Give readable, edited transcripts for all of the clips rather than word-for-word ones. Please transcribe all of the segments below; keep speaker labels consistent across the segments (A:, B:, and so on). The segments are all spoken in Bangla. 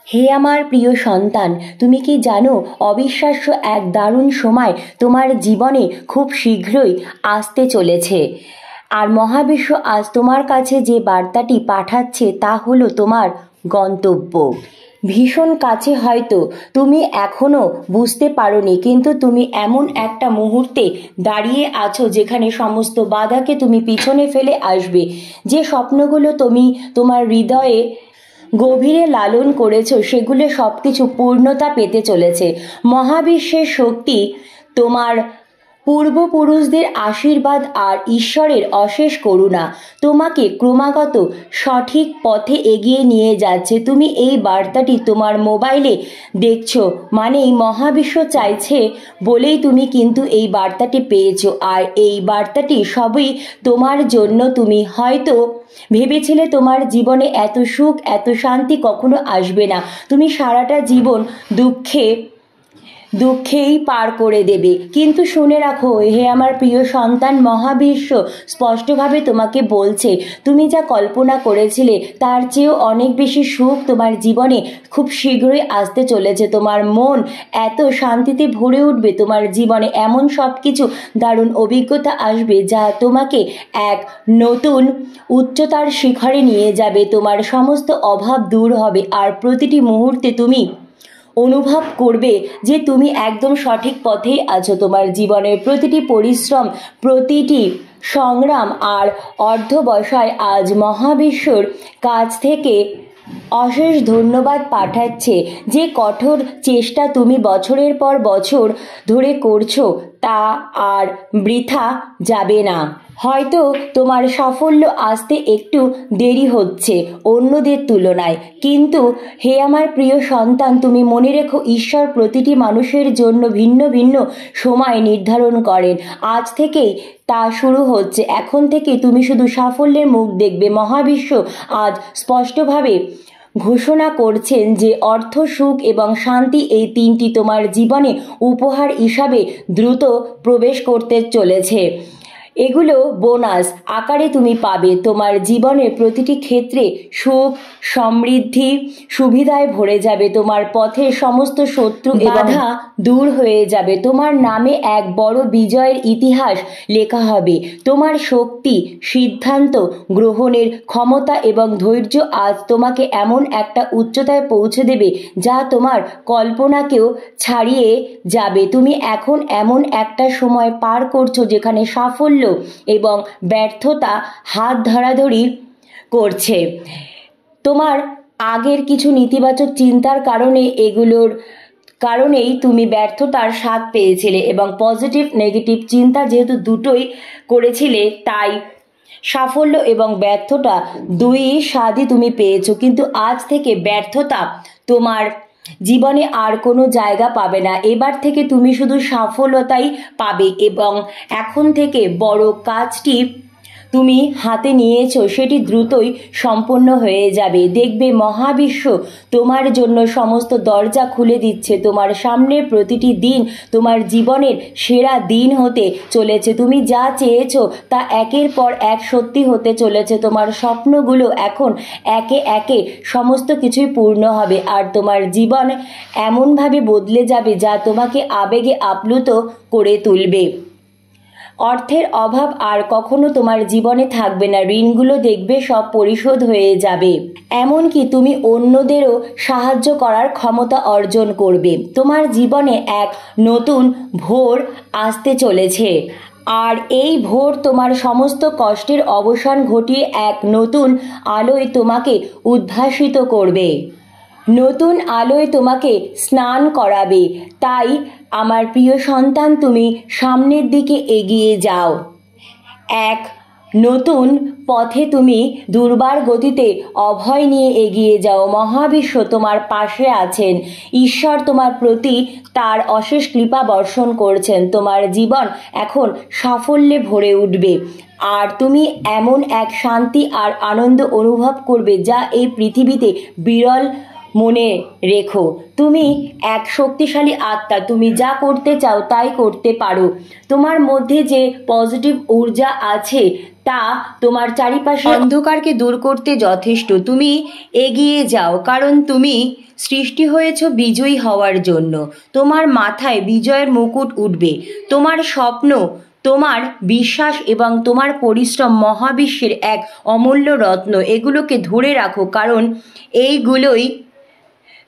A: হে আমার প্রিয় সন্তান, তুমি কি জানো অবিশ্বাস্য এক দারুণ সময় তোমার জীবনে খুব শীঘ্রই আসতে চলেছে। আর মহাবিশ্ব আজ তোমার কাছে যে বার্তাটি পাঠাচ্ছে তা হলো তোমার গন্তব্য। ভীষণ কাছে হয়তো তুমি এখনো বুঝতে পারোনি, কিন্তু তুমি এমন একটা মুহূর্তে দাঁড়িয়ে আছো যেখানে সমস্ত বাধাকে তুমি পিছনে ফেলে আসবে। যে স্বপ্নগুলো তুমি তোমার হৃদয়ে গভীরে লালন করেছো সেগুলো সবকিছু পূর্ণতা পেতে চলেছে। মহাবিশ্বের শক্তি, তোমার পূর্বপুরুষদের আশীর্বাদ আর ঈশ্বরের অশেষ করুণা তোমাকে ক্রমাগত সঠিক পথে এগিয়ে নিয়ে যাচ্ছে। তুমি এই বার্তাটি তোমার মোবাইলে দেখছো, মানেই মহাবিশ্ব চাইছে বলেই তুমি কিন্তু এই বার্তাটি পেয়েছো। আর এই বার্তাটি সবই তোমার জন্য। তুমি হয়তো ভেবেছিলে তোমার জীবনে এত সুখ এত শান্তি কখনো আসবে না, তুমি সারাটা জীবন দুঃখেই পার করে দেবে। কিন্তু শুনে রাখো হে আমার প্রিয় সন্তান, মহাবিশ্ব স্পষ্টভাবে তোমাকে বলছে তুমি যা কল্পনা করেছিলে তার চেয়েও অনেক বেশি সুখ তোমার জীবনে খুব শীঘ্রই আসতে চলেছে। তোমার মন এত শান্তিতে ভরে উঠবে, তোমার জীবনে এমন সব কিছু দারুণ অভিজ্ঞতা আসবে যা তোমাকে এক নতুন উচ্চতার শিখরে নিয়ে যাবে। তোমার সমস্ত অভাব দূর হবে আর প্রতিটি মুহূর্তে তুমি অনুভব করবে যে তুমি একদম সঠিক পথেই আছো। তোমার জীবনের প্রতিটি পরিশ্রম, প্রতিটি সংগ্রাম আর অর্ধবসায় আজ মহাবিশ্বর কাছ থেকে অশেষ ধন্যবাদ পাঠাচ্ছে। যে কঠোর চেষ্টা তুমি বছরের পর বছর ধরে করছো তা আর বৃথা যাবে না। হয়তো তোমার সাফল্য আসতে একটু দেরি হচ্ছে অন্যদের তুলনায়, কিন্তু হে আমার প্রিয় সন্তান, তুমি মনে রেখো ঈশ্বর প্রতিটি মানুষের জন্য ভিন্ন ভিন্ন সময় নির্ধারণ করেন। আজ থেকেই তা শুরু হচ্ছে। এখন থেকে তুমি শুধু সাফল্যের মুখ দেখবে। মহাবিশ্ব আজ স্পষ্টভাবে ঘোষণা করছেন যে অর্থ, সুখ এবং শান্তি এই তিনটি তোমার জীবনে উপহার হিসাবে দ্রুত প্রবেশ করতে চলেছে। এগুলো বোনাস আকারে তুমি পাবে। তোমার জীবনের প্রতিটি ক্ষেত্রে সুখ, সমৃদ্ধি, সুবিধায় ভরে যাবে। তোমার পথের সমস্ত শত্রু এবং বাধা দূর হয়ে যাবে। তোমার নামে এক বড় বিজয়ের ইতিহাস লেখা হবে। তোমার শক্তি, সিদ্ধান্ত গ্রহণের ক্ষমতা এবং ধৈর্য আজ তোমাকে এমন একটা উচ্চতায় পৌঁছে দেবে যা তোমার কল্পনাকেও ছাড়িয়ে যাবে। তুমি এখন এমন একটা সময় পার করছো যেখানে সাফল্য এবং ব্যর্থতা হাত ধরাধরি করছে। তোমার আগের কিছু নেতিবাচক চিন্তার কারণেই তুমি ব্যর্থতার স্বাদ পেয়েছিলে, এবং পজিটিভ নেগেটিভ চিন্তা যেহেতু দুটোই করেছিলে তাই সাফল্য এবং ব্যর্থতা দুই স্বাদই তুমি পেয়েছো। কিন্তু আজ থেকে ব্যর্থতা তোমার জীবনে আর কোনো জায়গা পাবে না। এবার থেকে তুমি শুধু সফলতাই পাবে, এবং এখন থেকে বড় কাজটি তুমি হাতে নিয়েছো সেটি দ্রুতই সম্পন্ন হয়ে যাবে। দেখবে মহাবিশ্ব তোমার জন্য সমস্ত দরজা খুলে দিচ্ছে। তোমার সামনের প্রতিটি দিন তোমার জীবনের সেরা দিন হতে চলেছে। তুমি যা চেয়েছো তা একের পর এক সত্যি হতে চলেছে। তোমার স্বপ্নগুলো এখন একে একে সমস্ত কিছুই পূর্ণ হবে, আর তোমার জীবন এমনভাবে বদলে যাবে যা তোমাকে আবেগে আপ্লুত করে তুলবে। অর্থের অভাব আর কখনো তোমার জীবনে থাকবে না। ঋণগুলো দেখবে সব পরিশোধ হয়ে যাবে। এমনকি তুমি অন্যদেরও সাহায্য করার ক্ষমতা অর্জন করবে। তোমার জীবনে এক নতুন ভোর আসতে চলেছে, আর এই ভোর তোমার সমস্ত কষ্টের অবসান ঘটিয়ে এক নতুন আলোয় তোমাকে উদ্ভাসিত করবে। নতুন আলোয় তোমাকে স্নান করাবে। তাই আমার প্রিয় সন্তান, তুমি সামনের দিকে এগিয়ে যাও। এক নতুন পথে তুমি দুর্বার গতিতে অভয় নিয়ে এগিয়ে যাও। মহাবিশ্ব তোমার পাশে আছেন। ঈশ্বর তোমার প্রতি তার অশেষ কৃপা বর্ষণ করছেন। তোমার জীবন এখন সাফল্যে ভরে উঠবে, আর তুমি এমন এক শান্তি আর আনন্দ অনুভব করবে যা এই পৃথিবীতে বিরল মনে রেখো তুমি এক শক্তিশালী আত্মা, তুমি যা করতে চাও তাই করতে পারো। তোমার মধ্যে যে পজিটিভ ঊর্জা আছে তা তোমার চারিপাশে অন্ধকারকে দূর করতে যথেষ্ট। তুমি এগিয়ে যাও, কারণ তুমি সৃষ্টি হয়েছ বিজয়ী হওয়ার জন্য। তোমার মাথায় বিজয়ের মুকুট উঠবে। তোমার স্বপ্ন, তোমার বিশ্বাস এবং তোমার পরিশ্রম মহাবিশ্বের এক অমূল্য রত্ন। এগুলোকে ধরে রাখো, কারণ এইগুলোই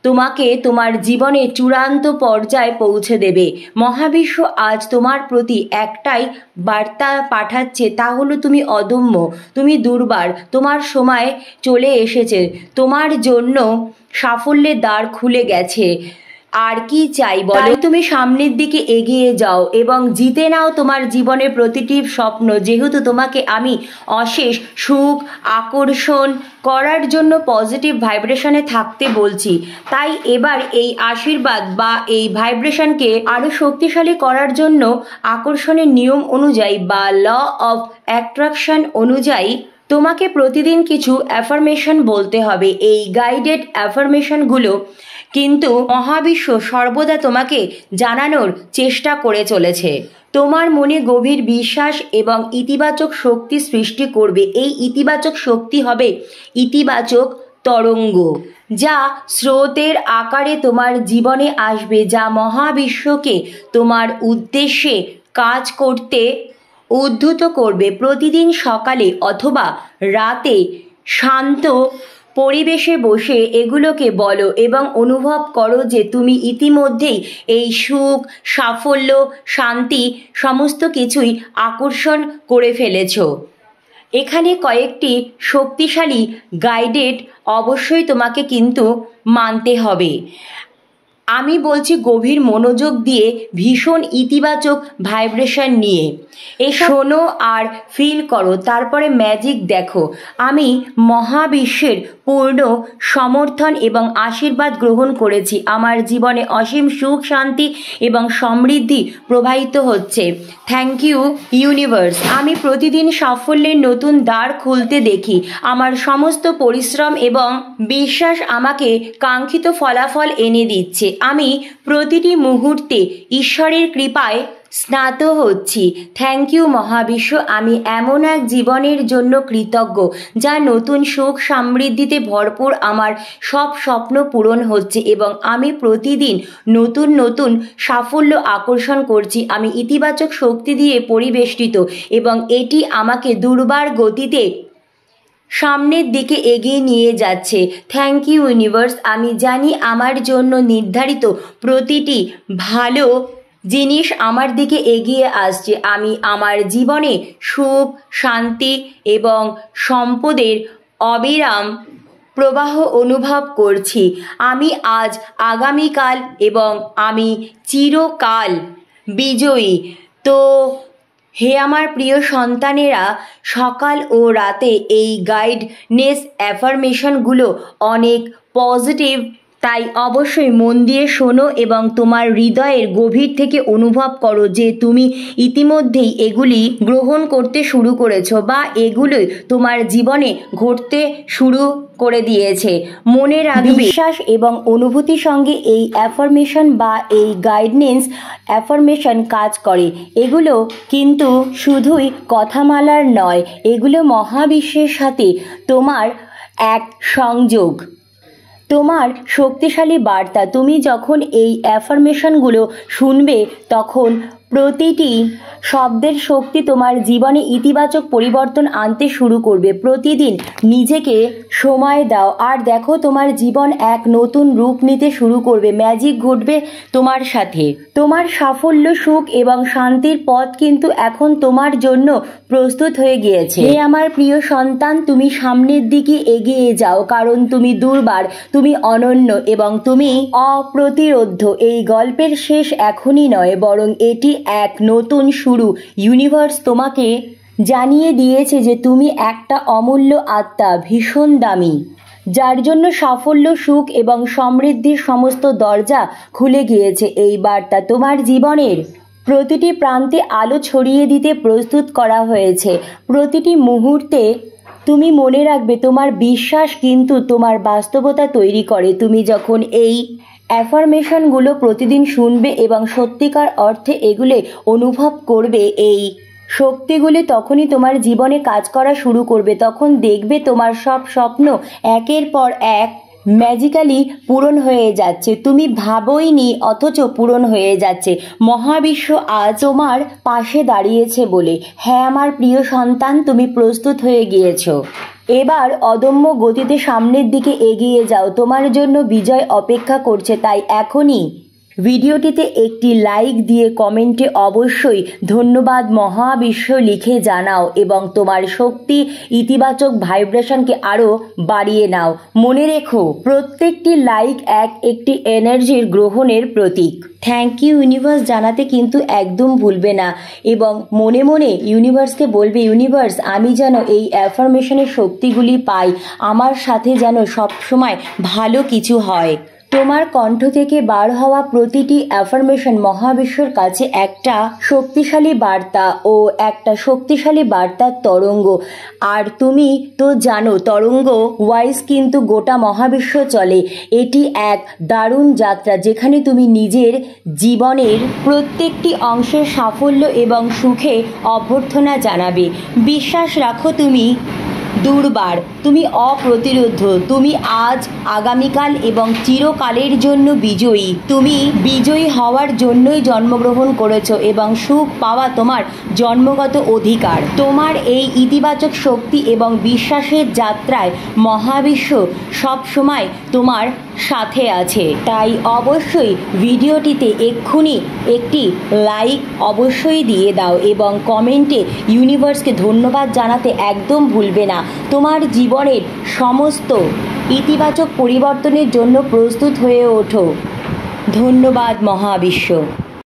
A: তোমাকে তোমার জীবনের চূড়ান্ত পর্যায়ে পৌঁছে দেবে। মহাবিশ্ব আজ তোমার প্রতি একটাই বার্তা পাঠাচ্ছে, তা হলো তুমি অদম্য, তুমি দুর্বার, তোমার সময় চলে এসেছে, তোমার জন্য সাফল্যের দ্বার খুলে গেছে। আর কি চাই বলো? তাই তুমি সামনের দিকে এগিয়ে যাও এবং জিতে নাও তোমার জীবনের প্রতিটি স্বপ্ন। যেহেতু তোমাকে আমি অশেষ সুখ আকর্ষণ করার জন্য পজিটিভ ভাইব্রেশনে থাকতে বলছি, তাই এবার এই আশীর্বাদ বা এই ভাইব্রেশনকে আরো শক্তিশালী করার জন্য আকর্ষণের নিয়ম অনুযায়ী বা ল অফ অ্যাট্রাকশন অনুযায়ী তোমাকে প্রতিদিন কিছু অ্যাফার্মেশন বলতে হবে। এই গাইডেড অ্যাফার্মেশনগুলো কিন্তু মহাবিশ্ব সর্বদা তোমাকে জানানোর চেষ্টা করে চলেছে। তোমার মনে গভীর বিশ্বাস এবং ইতিবাচক শক্তি সৃষ্টি করবে। এই ইতিবাচক শক্তি হবে ইতিবাচক তরঙ্গ, যা স্রোতের আকারে তোমার জীবনে আসবে, যা মহাবিশ্বকে তোমার উদ্দেশ্যে কাজ করতে উদ্ধত করবে। প্রতিদিন সকালে অথবা রাতে শান্ত পরিবেশে বসে এগুলোকে বলো এবং অনুভব করো যে তুমি ইতিমধ্যেই এই সুখ, সাফল্য, শান্তি সমস্ত কিছুই আকর্ষণ করে ফেলেছো। এখানে কয়েকটি শক্তিশালী গাইডেড অবশ্যই তোমাকে কিন্তু মানতে হবে। আমি বলছি গভীর মনোযোগ দিয়ে, ভীষণ ইতিবাচক ভাইব্রেশন নিয়ে শোনো আর ফিল করো, তারপরে ম্যাজিক দেখো। আমি মহাবিশ্বের পূর্ণ সমর্থন এবং আশীর্বাদ গ্রহণ করেছি। আমার জীবনে অসীম সুখ, শান্তি এবং সমৃদ্ধি প্রবাহিত হচ্ছে। Thank you universe. আমি প্রতিদিন সাফল্যের নতুন দ্বার খুলতে দেখি। আমার সমস্ত পরিশ্রম এবং বিশ্বাস আমাকে কাঙ্ক্ষিত ফলাফল এনে দিচ্ছে। আমি প্রতিটি মুহূর্তে ঈশ্বরের কৃপায় স্নাত হচ্ছি। থ্যাংক ইউ মহাবিশ্ব। আমি এমন এক জীবনের জন্য কৃতজ্ঞ যা নতুন সুখ সমৃদ্ধিতে ভরপুর। আমার সব স্বপ্ন পূরণ হচ্ছে এবং আমি প্রতিদিন নতুন নতুন সাফল্য আকর্ষণ করছি। আমি ইতিবাচক শক্তি দিয়ে পরিবেষ্টিত এবং এটি আমাকে দুর্বার গতিতে সামনের দিকে এগিয়ে নিয়ে যাচ্ছে। Thank you universe. আমি জানি আমার জন্য নির্ধারিত প্রতিটি ভালো জিনিস আমার দিকে এগিয়ে আসছে। আমি আমার জীবনে সুখ, শান্তি এবং সম্পদের অবিরাম প্রবাহ অনুভব করছি। আমি আজ, আগামীকাল এবং আমি চিরকাল বিজয়ী। তো হে আমার প্রিয় সন্তানেরা, সকাল ও রাতে এই গাইডনেস অ্যাফার্মেশনগুলো অনেক পজিটিভ, তাই অবশ্যই মন দিয়ে শোনো এবং তোমার হৃদয়ের গভীর থেকে অনুভব করো যে তুমি ইতিমধ্যেই এগুলি গ্রহণ করতে শুরু করেছো বা এগুলোই তোমার জীবনে ঘটতে শুরু করে দিয়েছে। মনে রাখবে, বিশ্বাস এবং অনুভূতির সঙ্গে এই অ্যাফার্মেশন বা এই গাইডেন্স অ্যাফার্মেশন কাজ করে। এগুলো কিন্তু শুধুই কথামালার নয়, এগুলো মহাবিশ্বের সাথে তোমার এক সংযোগ, তোমার শক্তিশালী বার্তা। তুমি যখন এই অ্যাফার্মেশনগুলো শুনবে তখন প্রতিটি শব্দের শক্তি তোমার জীবনে ইতিবাচক পরিবর্তন আনতে শুরু করবে। প্রতিদিন নিজেকে সময় দাও আর দেখো তোমার জীবন এক নতুন রূপ নিতে শুরু করবে। ম্যাজিক ঘটবে তোমার সাথে। তোমার সাফল্য, সুখ এবং শান্তির পথ কিন্তু এখন তোমার জন্য প্রস্তুত হয়ে গিয়েছে। হে আমার প্রিয় সন্তান, তুমি সামনের দিকে এগিয়ে যাও, কারণ তুমি দুর্বার, তুমি অনন্য এবং তুমি অপ্রতিরোধ্য। এই গল্পের শেষ এখনই নয়, বরং এটি এক নতুন শুরু। ইউনিভার্স তোমাকে জানিয়ে দিয়েছে যে তুমি একটা অমূল্য আত্মা, ভীষণ দামি, যার জন্য সাফল্য, সুখ এবং সমৃদ্ধির সমস্ত দরজা খুলে গিয়েছে। এই বার্তা তোমার জীবনের প্রতিটি প্রান্তে আলো ছড়িয়ে দিতে প্রস্তুত করা হয়েছে। প্রতিটি মুহূর্তে তুমি মনে রাখবে, তোমার বিশ্বাস কিন্তু তোমার বাস্তবতা তৈরি করে। তুমি যখন এই অ্যাফার্মেশনগুলো প্রতিদিন শুনবে এবং সত্যিকার অর্থে এগুলো অনুভব করবে, এই শক্তিগুলি তখনই তোমার জীবনে কাজ করা শুরু করবে। তখন দেখবে তোমার সব স্বপ্ন একের পর এক ম্যাজিক্যালি পূরণ হয়ে যাচ্ছে। তুমি ভাবোইনি অথচ পূরণ হয়ে যাচ্ছে। মহাবিশ্ব আজ তোমার পাশে দাঁড়িয়েছে বলে। হ্যাঁ আমার প্রিয় সন্তান, তুমি প্রস্তুত হয়ে গিয়েছো। এবার অদম্য গতিতে সামনের দিকে এগিয়ে যাও। তোমার জন্য বিজয় অপেক্ষা করছে। তাই এখনই ভিডিওটিতে একটি লাইক দিয়ে কমেন্টে অবশ্যই ধন্যবাদ মহাবিশ্ব লিখে জানাও এবং তোমার শক্তি ইতিবাচক ভাইব্রেশনকে আরও বাড়িয়ে নাও। মনে রেখো, প্রত্যেকটি লাইক একটি এনার্জির গ্রহণের প্রতীক। থ্যাংক ইউ ইউনিভার্স জানাতে কিন্তু একদম ভুলবে না এবং মনে মনে ইউনিভার্সকে বলবে, ইউনিভার্স আমি যেন এই অ্যাফার্মেশনের শক্তিগুলি পাই, আমার সাথে যেন সবসময় ভালো কিছু হয়। তোমার কণ্ঠ থেকে বার হওয়া প্রতিটি অ্যাফার্মেশন মহাবিশ্বর কাছে একটা শক্তিশালী বার্তা ও একটা শক্তিশালী বার্তার তরঙ্গ। আর তুমি তো জানো, তরঙ্গ ওয়াইজ কিন্তু গোটা মহাবিশ্ব চলে। এটি এক দারুণ যাত্রা যেখানে তুমি নিজের জীবনের প্রত্যেকটি অংশের সাফল্য এবং সুখে অভ্যর্থনা জানাবে। বিশ্বাস রাখো, তুমি দুর্বার, তুমি অপ্রতিরোধ্য, তুমি আজ, আগামীকাল এবং চিরকালের জন্য বিজয়ী। তুমি বিজয়ী হওয়ার জন্যই জন্মগ্রহণ করেছো এবং সুখ পাওয়া তোমার জন্মগত অধিকার। তোমার এই ইতিবাচক শক্তি এবং বিশ্বাসের যাত্রায় মহাবিশ্ব সব সময় তোমার সাথে আছে। তাই অবশ্যই ভিডিওটিতে এক্ষুনি একটি লাইক অবশ্যই দিয়ে দাও এবং কমেন্টে ইউনিভার্সকে ধন্যবাদ জানাতে একদম ভুলবে না। তোমার জীবনের সমস্ত ইতিবাচক পরিবর্তনের জন্য প্রস্তুত হয়ে ওঠো। ধন্যবাদ মহাবিশ্ব।